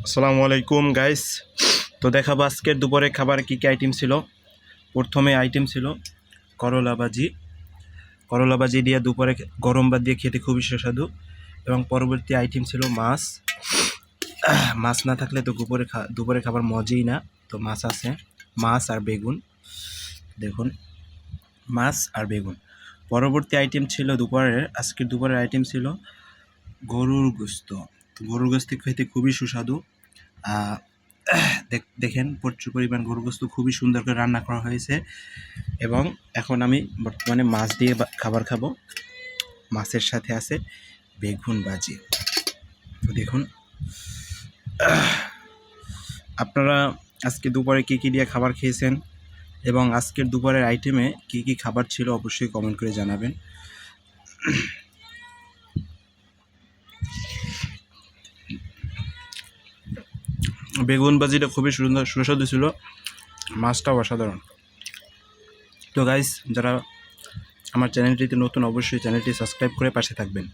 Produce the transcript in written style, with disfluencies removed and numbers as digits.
আসসালামু আলাইকুম গাইস। তো দেখাবো আজকের দুপুরে খাবার কী কী আইটেম ছিল। প্রথমে আইটেম ছিল করলা ভাজি দিয়ে দুপুরে গরম ভাত দিয়ে খেতে খুবই সুস্বাদু। এবং পরবর্তী আইটেম ছিল মাছ। মাছ না থাকলে তো দুপুরে খাবার মজাই না। তো মাছ আছে, মাছ আর বেগুন, দেখুন মাছ আর বেগুন। পরবর্তী আইটেম ছিল আজকের দুপুরের আইটেম ছিল গরুর গোস্ত। গরুর গোস্ত খেতে খুবই সুস্বাদু। দেখেন প্রচুর পরিমাণ গরুর গোস্ত খুবই সুন্দর করে রান্না করা হয়েছে। এবং এখন আমি বর্তমানে মাছ দিয়ে খাবার খাবো। মাছের সাথে আছে বেগুন ভাজি। তো দেখুন আপনারা আজকে দুপুরে কী কী দিয়ে খাবার খেয়েছেন এবং আজকের দুপুরের আইটেমে কী কী খাবার ছিল অবশ্যই কমেন্ট করে জানাবেন। বেগুন ভাজিটা খুবই সুস্বাদু ছিল, মাছটাও অসাধারণ। তো গাইস, যারা আমার চ্যানেলটিতে নতুন অবশ্যই চ্যানেলটি সাবস্ক্রাইব করে পাশে থাকবেন।